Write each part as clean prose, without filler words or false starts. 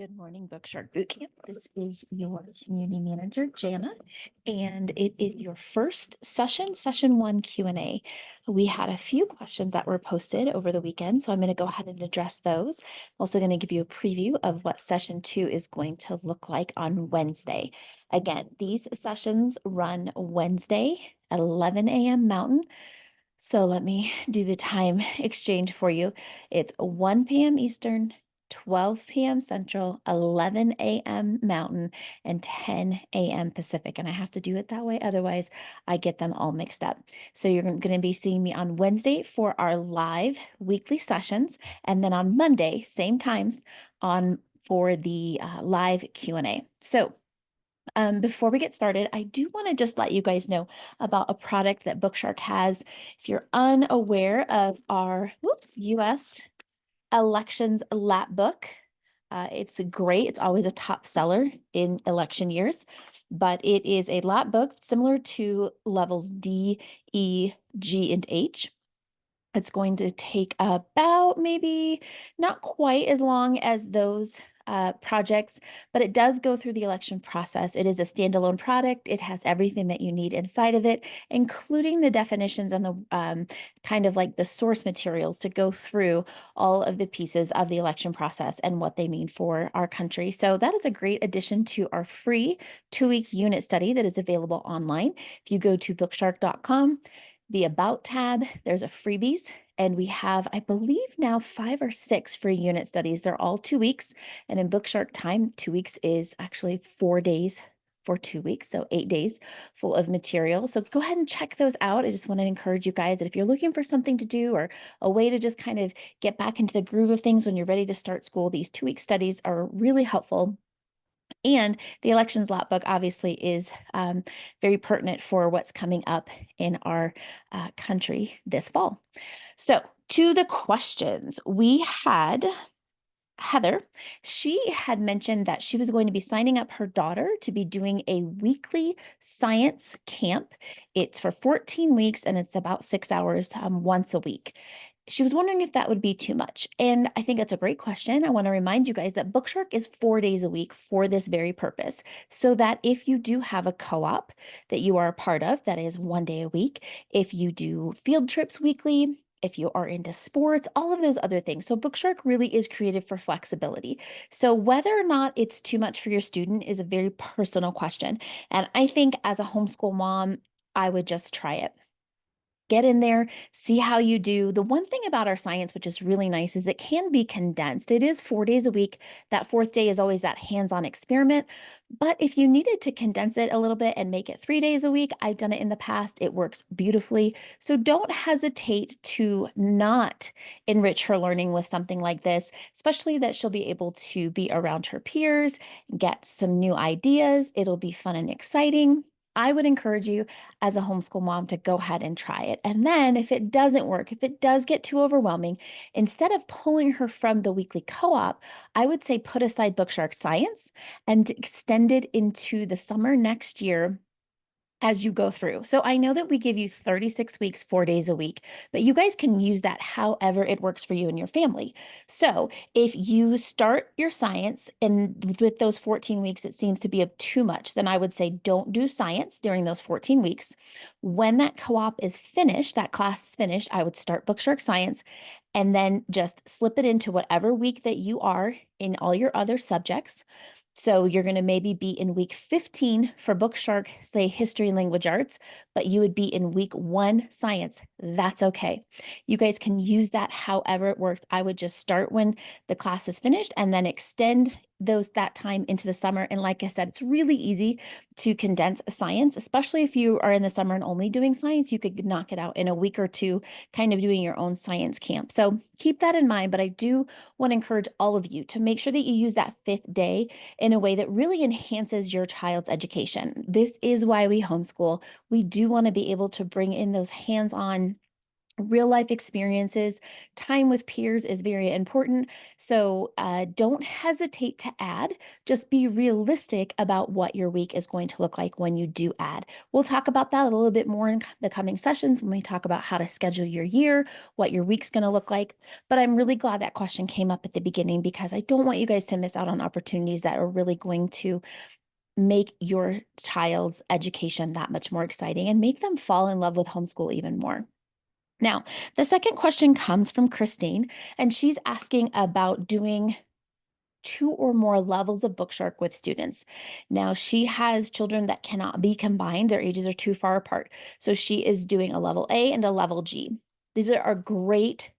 Good morning, BookShark Bootcamp. This is your community manager, Jana, and it is your first session one Q&A. We had a few questions that were posted over the weekend, so I'm going to go ahead and address those. I'm also going to give you a preview of what session two is going to look like on Wednesday. Again, these sessions run Wednesday at 11 a.m. Mountain. So let me do the time exchange for you. It's 1 p.m. Eastern, 12 p.m. Central, 11 a.m. Mountain, and 10 a.m. Pacific. And I have to do it that way. Otherwise, I get them all mixed up. So you're going to be seeing me on Wednesday for our live weekly sessions. And then on Monday, same times for the live Q&A. So before we get started, I do want to just let you guys know about a product that BookShark has. If you're unaware of our US elections lap book, it's great. It's always a top seller in election years, but it is a lap book similar to levels D, E, G, and H. It's going to take about maybe not quite as long as those projects, but it does go through the election process. It is a standalone product. It has everything that you need inside of it, including the definitions and the kind of like the source materials to go through all of the pieces of the election process and what they mean for our country. So that is a great addition to our free 2-week unit study that is available online. If you go to bookshark.com, the About tab, there's a freebies, and we have, I believe now 5 or 6 free unit studies. They're all 2 weeks, and in BookShark time, 2 weeks is actually 4 days for 2 weeks, so 8 days full of material. So go ahead and check those out. I just want to encourage you guys that if you're looking for something to do or a way to just kind of get back into the groove of things when you're ready to start school, these 2-week studies are really helpful. And the elections lap book obviously is very pertinent for what's coming up in our country this fall. So to the questions, we had Heather. She had mentioned that she was going to be signing up her daughter to be doing a weekly science camp. It's for 14 weeks and it's about 6 hours once a week. She was wondering if that would be too much. And I think that's a great question. I want to remind you guys that BookShark is 4 days a week for this very purpose. So that if you do have a co-op that you are a part of, that is 1 day a week, if you do field trips weekly, if you are into sports, all of those other things. So BookShark really is created for flexibility. So whether or not it's too much for your student is a very personal question. And I think as a homeschool mom, I would just try it. Get in there, see how you do. The one thing about our science, which is really nice, is it can be condensed. It is 4 days a week. That 4th day is always that hands-on experiment. But if you needed to condense it a little bit and make it 3 days a week, I've done it in the past. It works beautifully. So don't hesitate to not enrich her learning with something like this, especially that she'll be able to be around her peers, get some new ideas. It'll be fun and exciting. I would encourage you as a homeschool mom to go ahead and try it. And then if it doesn't work, if it does get too overwhelming, instead of pulling her from the weekly co-op, I would say put aside BookShark Science and extend it into the summer next year as you go through. So I know that we give you 36 weeks, 4 days a week, but you guys can use that however it works for you and your family. So if you start your science and with those 14 weeks, it seems to be too much, then I would say don't do science during those 14 weeks. When that co-op is finished, that class is finished, I would start BookShark Science and then just slip it into whatever week that you are in all your other subjects. So you're going to maybe be in week 15 for BookShark, say history and language arts, but you would be in week 1 science. That's okay. You guys can use that however it works. I would just start when the class is finished and then extend that time into the summer. And like I said, it's really easy to condense science, especially if you are in the summer and only doing science. You could knock it out in a week or two, kind of doing your own science camp. So keep that in mind. But I do want to encourage all of you to make sure that you use that 5th day in a way that really enhances your child's education. This is why we homeschool. We do want to be able to bring in those hands-on Real life experiences, time with peers is very important. So don't hesitate to add. Just be realistic about what your week is going to look like when you do add. We'll talk about that a little bit more in the coming sessions when we talk about how to schedule your year, what your week's going to look like. But I'm really glad that question came up at the beginning because I don't want you guys to miss out on opportunities that are really going to make your child's education that much more exciting and make them fall in love with homeschool even more. Now, the second question comes from Christine, and she's asking about doing 2 or more levels of BookShark with students. Now, she has children that cannot be combined. Their ages are too far apart. So she is doing a level A and a level G. These are a great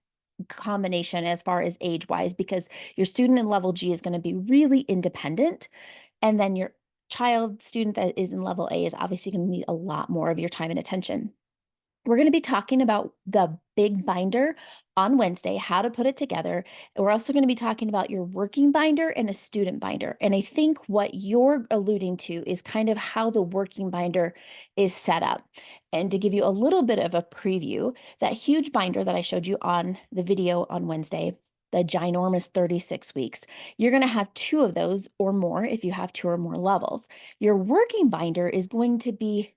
combination as far as age-wise because your student in level G is going to be really independent, and then your student that is in level A is obviously going to need a lot more of your time and attention. We're going to be talking about the big binder on Wednesday, how to put it together. And we're also going to be talking about your working binder and a student binder. And I think what you're alluding to is kind of how the working binder is set up. And to give you a little bit of a preview, that huge binder that I showed you on the video on Wednesday, the ginormous 36 weeks, you're going to have 2 of those or more if you have 2 or more levels. Your working binder is going to be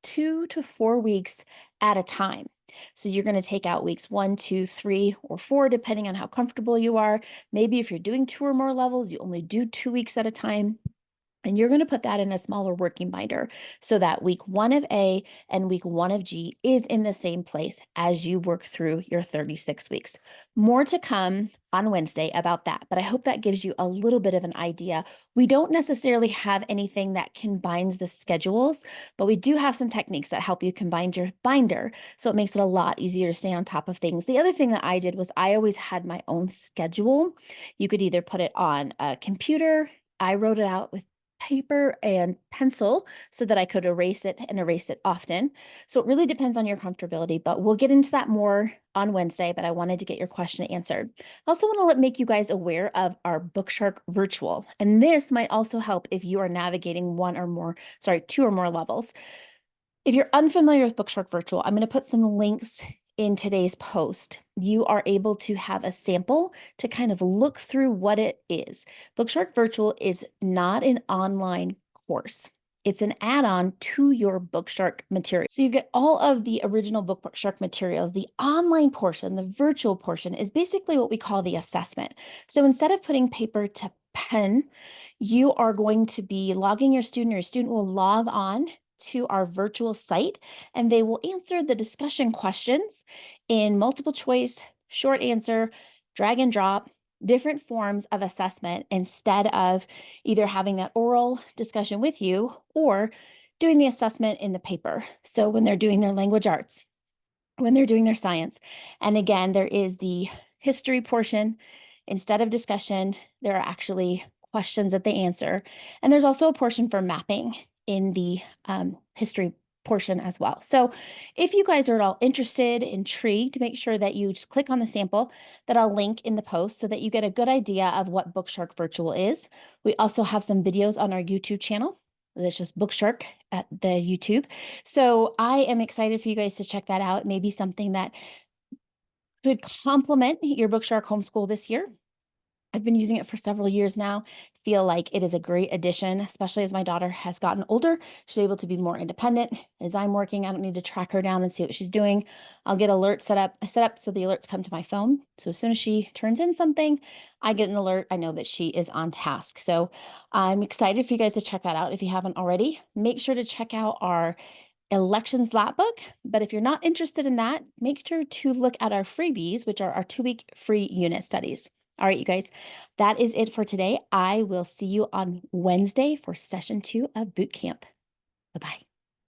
2 to 4 weeks at a time. So you're going to take out weeks 1, 2, 3, or 4, depending on how comfortable you are. Maybe if you're doing 2 or more levels, you only do 2 weeks at a time. And you're going to put that in a smaller working binder so that week 1 of A and week 1 of G is in the same place as you work through your 36 weeks. More to come on Wednesday about that, but I hope that gives you a little bit of an idea. We don't necessarily have anything that combines the schedules, but we do have some techniques that help you combine your binder, so it makes it a lot easier to stay on top of things. The other thing that I did was I always had my own schedule. You could either put it on a computer. I wrote it out with paper and pencil so that I could erase it and erase it often. So it really depends on your comfortability, but we'll get into that more on Wednesday, but I wanted to get your question answered. I also want to make you guys aware of our BookShark virtual, and this might also help if you are navigating 2 or more levels. If you're unfamiliar with BookShark Virtual, I'm going to put some links in today's post. You are able to have a sample to kind of look through what it is. BookShark Virtual is not an online course. It's an add-on to your BookShark material. So you get all of the original BookShark materials. The online portion, the virtual portion, is basically what we call the assessment. So instead of putting paper to pen, you are going to be logging your student, or your student will log on to our virtual site, and they will answer the discussion questions in multiple choice, short answer, drag and drop, different forms of assessment instead of either having that oral discussion with you or doing the assessment in the paper. So when they're doing their language arts, when they're doing their science, and again, there is the history portion. Instead of discussion, there are actually questions that they answer. And there's also a portion for mapping in the history portion as well. So if you guys are at all interested, intrigued, make sure that you just click on the sample that I'll link in the post so that you get a good idea of what BookShark Virtual is. We also have some videos on our YouTube channel. That's just BookShark at the YouTube. So I am excited for you guys to check that out. Maybe something that could complement your BookShark homeschool this year. I've been using it for several years now. Feel like it is a great addition, especially as my daughter has gotten older. She's able to be more independent. As I'm working, I don't need to track her down and see what she's doing. I'll get alerts set up. I set up so the alerts come to my phone. So as soon as she turns in something, I get an alert. I know that she is on task. So I'm excited for you guys to check that out if you haven't already. Make sure to check out our elections lap book. But if you're not interested in that, make sure to look at our freebies, which are our 2-week free unit studies. All right, you guys, that is it for today. I will see you on Wednesday for session 2 of boot camp. Bye-bye.